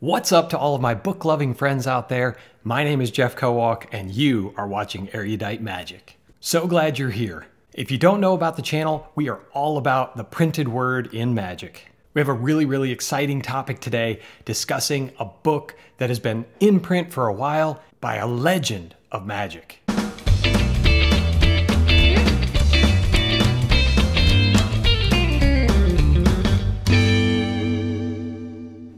What's up to all of my book-loving friends out there? My name is Jeff Kowalk, and you are watching Erudite Magic. So glad you're here. If you don't know about the channel, we are all about the printed word in magic. We have a really exciting topic today, discussing a book that has been in print for a while by a legend of magic.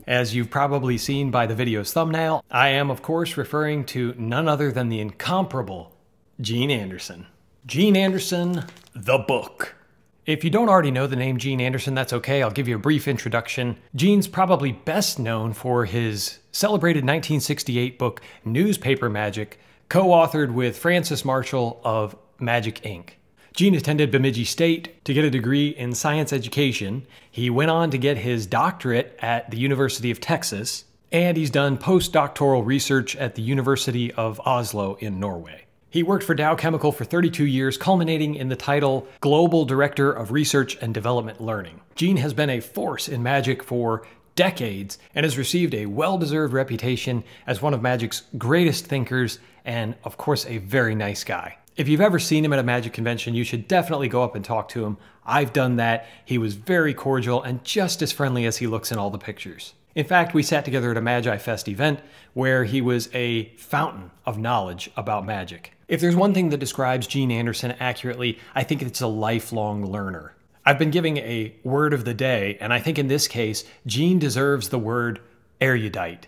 As you've probably seen by the video's thumbnail, I am of course referring to none other than the incomparable Gene Anderson. Gene Anderson, the book. If you don't already know the name Gene Anderson, that's okay, I'll give you a brief introduction. Gene's probably best known for his celebrated 1968 book, Newspaper Magic, co-authored with Francis Marshall of Magic Inc. Gene attended Bemidji State to get a degree in science education. He went on to get his doctorate at the University of Texas, and he's done postdoctoral research at the University of Oslo in Norway. He worked for Dow Chemical for 32 years, culminating in the title Global Director of Research and Development Learning. Gene has been a force in magic for decades and has received a well-deserved reputation as one of magic's greatest thinkers and, of course, a very nice guy. If you've ever seen him at a magic convention, you should definitely go up and talk to him. I've done that. He was very cordial and just as friendly as he looks in all the pictures. In fact, we sat together at a Magi Fest event where he was a fountain of knowledge about magic. If there's one thing that describes Gene Anderson accurately, I think it's a lifelong learner. I've been giving a word of the day, and I think in this case, Gene deserves the word erudite.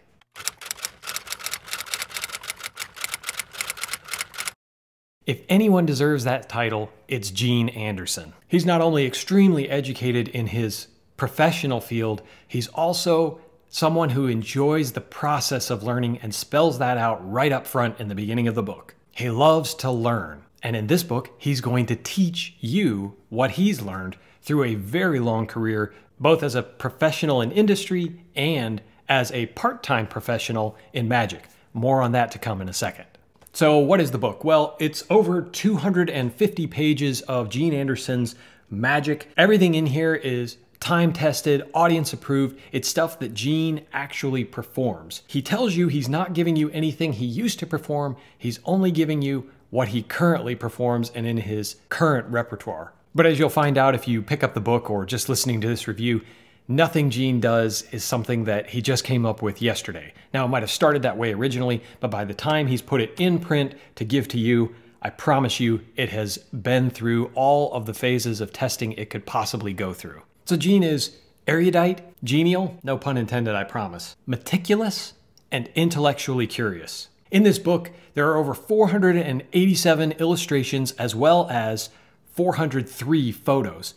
If anyone deserves that title, it's Gene Anderson. He's not only extremely educated in his professional field, he's also someone who enjoys the process of learning and spells that out right up front in the beginning of the book. He loves to learn, and in this book, he's going to teach you what he's learned through a very long career, both as a professional in industry and as a part-time professional in magic. More on that to come in a second. So what is the book? Well, it's over 250 pages of Gene Anderson's magic. Everything in here is time-tested, audience-approved. It's stuff that Gene actually performs. He tells you he's not giving you anything he used to perform. He's only giving you what he currently performs and in his current repertoire. But as you'll find out if you pick up the book or just listening to this review, nothing Gene does is something that he just came up with yesterday. Now, it might have started that way originally, but by the time he's put it in print to give to you, I promise you it has been through all of the phases of testing it could possibly go through. So Gene is erudite, genial, no pun intended, I promise, meticulous, and intellectually curious. In this book, there are over 487 illustrations as well as 403 photos.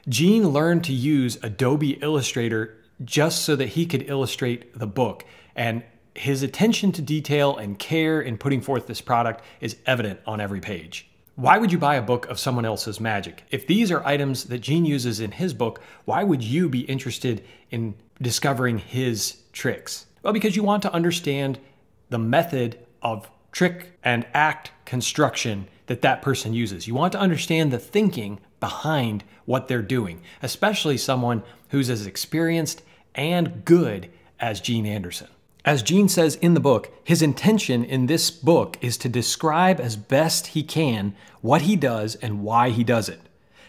Gene learned to use Adobe Illustrator just so that he could illustrate the book, and his attention to detail and care in putting forth this product is evident on every page. Why would you buy a book of someone else's magic? If these are items that Gene uses in his book, why would you be interested in discovering his tricks? Well, because you want to understand the method of trick and act construction that person uses. You want to understand the thinking behind what they're doing, especially someone who's as experienced and good as Gene Anderson. As Gene says in the book, his intention in this book is to describe as best he can what he does and why he does it.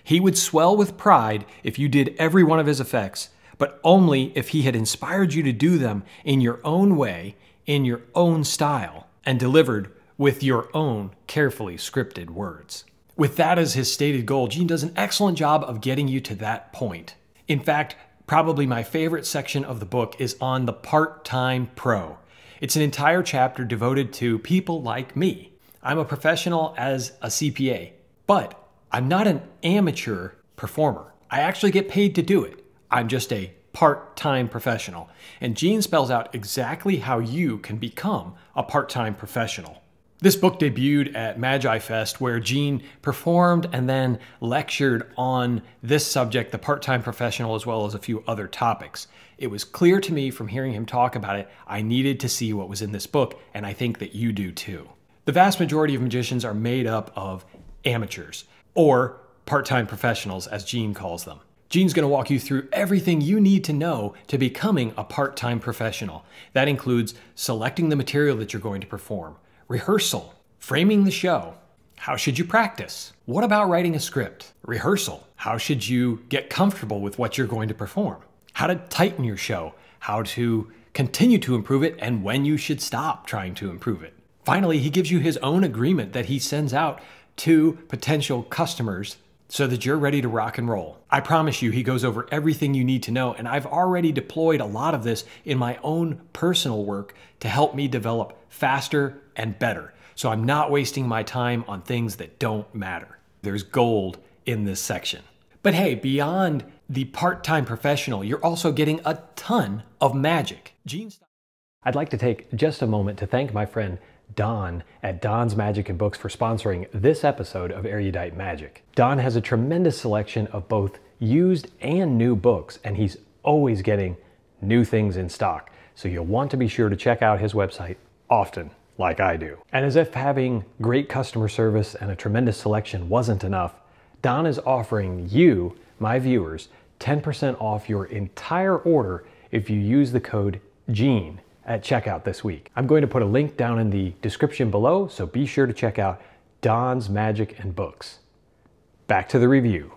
He would swell with pride if you did every one of his effects, but only if he had inspired you to do them in your own way, in your own style, and delivered with your own carefully scripted words. With that as his stated goal, Gene does an excellent job of getting you to that point. In fact, probably my favorite section of the book is on the part-time pro. It's an entire chapter devoted to people like me. I'm a professional as a CPA, but I'm not an amateur performer. I actually get paid to do it. I'm just a part-time professional. And Gene spells out exactly how you can become a part-time professional. This book debuted at Magi Fest, where Gene performed and then lectured on this subject, the part-time professional, as well as a few other topics. It was clear to me from hearing him talk about it, I needed to see what was in this book, and I think that you do too. The vast majority of magicians are made up of amateurs, or part-time professionals, as Gene calls them. Gene's going to walk you through everything you need to know to becoming a part-time professional. That includes selecting the material that you're going to perform, rehearsal, framing the show, how should you practice, what about writing a script, rehearsal, how should you get comfortable with what you're going to perform, how to tighten your show, how to continue to improve it, and when you should stop trying to improve it. Finally, he gives you his own agreement that he sends out to potential customers so that you're ready to rock and roll. I promise you, he goes over everything you need to know, and I've already deployed a lot of this in my own personal work to help me develop faster and better. So I'm not wasting my time on things that don't matter. There's gold in this section. But hey, beyond the part-time professional, you're also getting a ton of magic. I'd like to take just a moment to thank my friend Don at Don's Magic and Books for sponsoring this episode of Erudite Magic. Don has a tremendous selection of both used and new books, and he's always getting new things in stock. So you'll want to be sure to check out his website often, like I do. And as if having great customer service and a tremendous selection wasn't enough, Don is offering you, my viewers, 10% off your entire order if you use the code GENE at checkout this week. I'm going to put a link down in the description below, so be sure to check out Don's Magic and Books. Back to the review.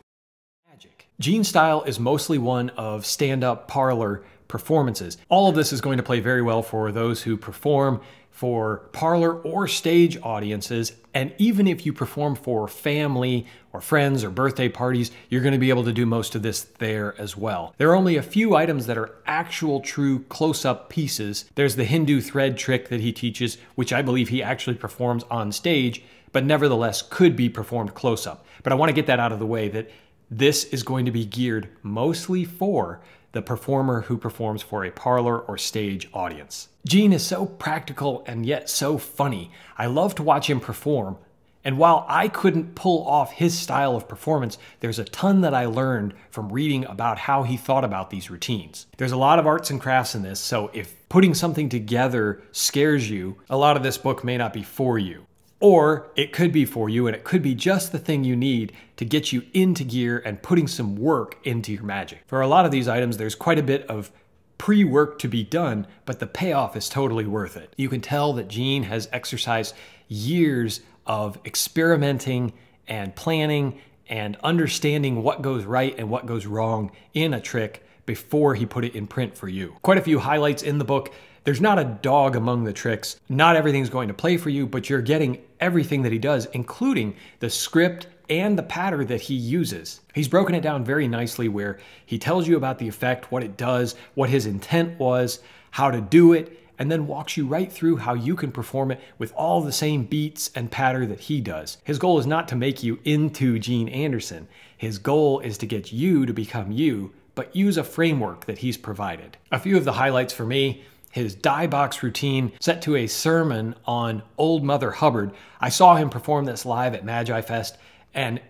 Gene's style is mostly one of stand-up parlor performances. All of this is going to play very well for those who perform for parlor or stage audiences, and even if you perform for family or friends or birthday parties, you're going to be able to do most of this there as well. There are only a few items that are actual true close-up pieces. There's the Hindu thread trick that he teaches, which I believe he actually performs on stage, but nevertheless could be performed close-up. But I want to get that out of the way, that this is going to be geared mostly for the performer who performs for a parlor or stage audience. Gene is so practical and yet so funny. I love to watch him perform. And while I couldn't pull off his style of performance, there's a ton that I learned from reading about how he thought about these routines. There's a lot of arts and crafts in this, so if putting something together scares you, a lot of this book may not be for you. Or it could be for you, and it could be just the thing you need to get you into gear and putting some work into your magic. For a lot of these items, there's quite a bit of pre-work to be done, but the payoff is totally worth it. You can tell that Gene has exercised years of experimenting and planning and understanding what goes right and what goes wrong in a trick before he put it in print for you. Quite a few highlights in the book. There's not a dog among the tricks. Not everything's going to play for you, but you're getting everything that he does, including the script and the pattern that he uses. He's broken it down very nicely where he tells you about the effect, what it does, what his intent was, how to do it, and then walks you right through how you can perform it with all the same beats and pattern that he does. His goal is not to make you into Gene Anderson. His goal is to get you to become you, but use a framework that he's provided. A few of the highlights for me: his die box routine set to a sermon on Old Mother Hubbard. I saw him perform this live at Magi Fest, and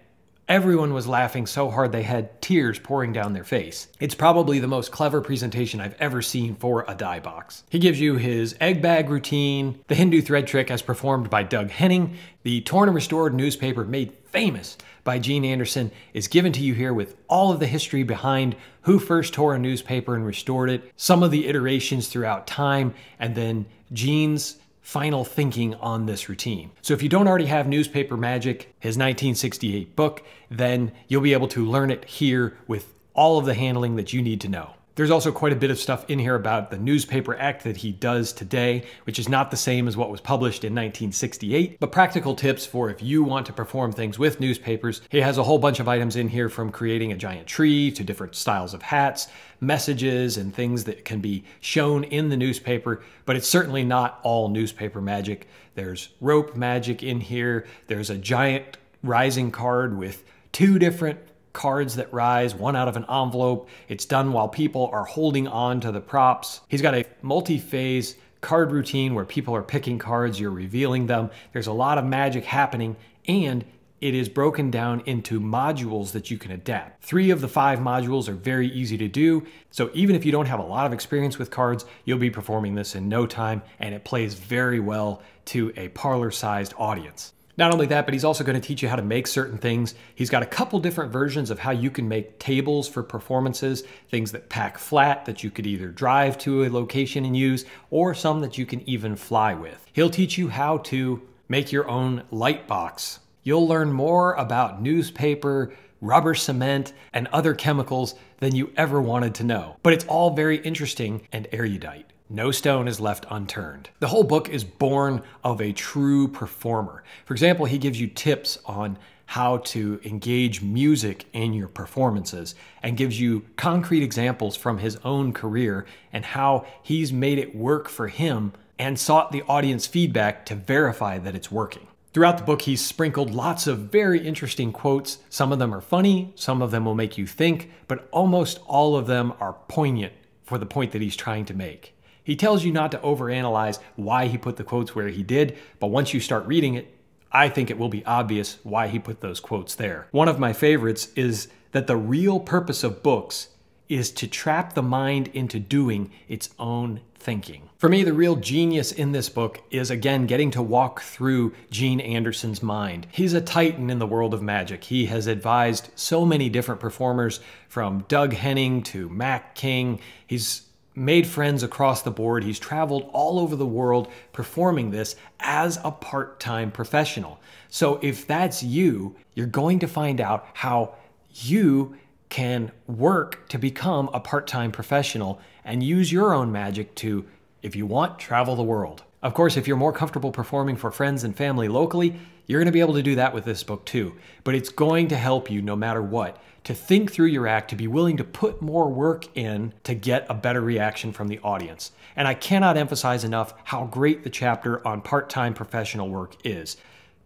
everyone was laughing so hard they had tears pouring down their face. It's probably the most clever presentation I've ever seen for a die box. He gives you his egg bag routine, the Hindu thread trick as performed by Doug Henning, the torn and restored newspaper made famous by Gene Anderson is given to you here with all of the history behind who first tore a newspaper and restored it, some of the iterations throughout time, and then Gene's final thinking on this routine. So if you don't already have Newspaper Magic, his 1968 book, then you'll be able to learn it here with all of the handling that you need to know. There's also quite a bit of stuff in here about the newspaper act that he does today, which is not the same as what was published in 1968, but practical tips for if you want to perform things with newspapers. He has a whole bunch of items in here, from creating a giant tree to different styles of hats, messages, and things that can be shown in the newspaper, but it's certainly not all newspaper magic. There's rope magic in here. There's a giant rising card with 2 different cards that rise, one out of an envelope. It's done while people are holding on to the props. He's got a multi-phase card routine where people are picking cards, you're revealing them. There's a lot of magic happening, and it is broken down into modules that you can adapt. 3 of the 5 modules are very easy to do, so even if you don't have a lot of experience with cards, you'll be performing this in no time, and it plays very well to a parlor-sized audience. Not only that, but he's also going to teach you how to make certain things. He's got a couple different versions of how you can make tables for performances, things that pack flat that you could either drive to a location and use, or some that you can even fly with. He'll teach you how to make your own light box. You'll learn more about newspaper, rubber cement, and other chemicals than you ever wanted to know. But it's all very interesting and erudite. No stone is left unturned. The whole book is born of a true performer. For example, he gives you tips on how to engage music in your performances and gives you concrete examples from his own career and how he's made it work for him and sought the audience feedback to verify that it's working. Throughout the book, he's sprinkled lots of very interesting quotes. Some of them are funny, some of them will make you think, but almost all of them are poignant for the point that he's trying to make. He tells you not to overanalyze why he put the quotes where he did, but once you start reading it, I think it will be obvious why he put those quotes there. One of my favorites is that the real purpose of books is to trap the mind into doing its own thinking. For me, the real genius in this book is, again, getting to walk through Gene Anderson's mind. He's a titan in the world of magic. He has advised so many different performers, from Doug Henning to Mac King. He's made friends across the board. He's traveled all over the world performing this as a part-time professional. So if that's you, you're going to find out how you can work to become a part-time professional and use your own magic to, if you want, travel the world. Of course, if you're more comfortable performing for friends and family locally, you're going to be able to do that with this book too. But it's going to help you no matter what, to think through your act, to be willing to put more work in to get a better reaction from the audience. And I cannot emphasize enough how great the chapter on part-time professional work is.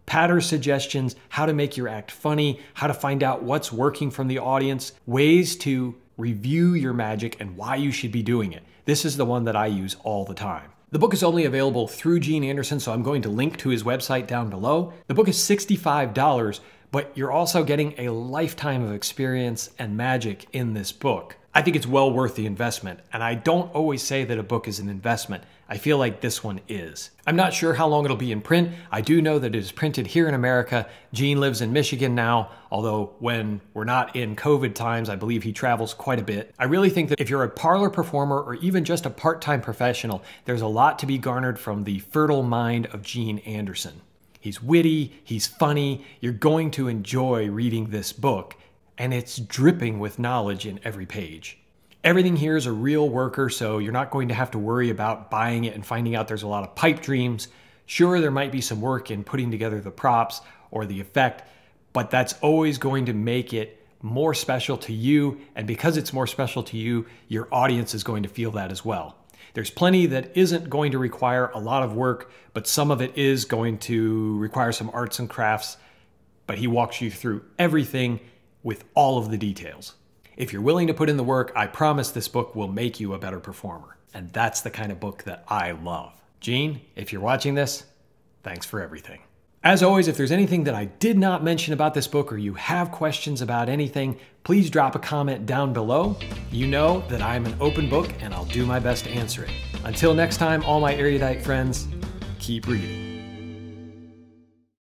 Pattern suggestions, how to make your act funny, how to find out what's working from the audience, ways to review your magic and why you should be doing it. This is the one that I use all the time. The book is only available through Gene Anderson, so I'm going to link to his website down below. The book is $65, but you're also getting a lifetime of experience and magic in this book. I think it's well worth the investment, and I don't always say that a book is an investment. I feel like this one is. I'm not sure how long it'll be in print. I do know that it is printed here in America. Gene lives in Michigan now, although when we're not in COVID times, I believe he travels quite a bit. I really think that if you're a parlor performer or even just a part-time professional, there's a lot to be garnered from the fertile mind of Gene Anderson. He's witty, he's funny, you're going to enjoy reading this book, and it's dripping with knowledge in every page. Everything here is a real worker, so you're not going to have to worry about buying it and finding out there's a lot of pipe dreams. Sure, there might be some work in putting together the props or the effect, but that's always going to make it more special to you, and because it's more special to you, your audience is going to feel that as well. There's plenty that isn't going to require a lot of work, but some of it is going to require some arts and crafts, but he walks you through everything with all of the details. If you're willing to put in the work, I promise this book will make you a better performer. And that's the kind of book that I love. Gene, if you're watching this, thanks for everything. As always, if there's anything that I did not mention about this book or you have questions about anything, please drop a comment down below. You know that I'm an open book and I'll do my best to answer it. Until next time, all my erudite friends, keep reading.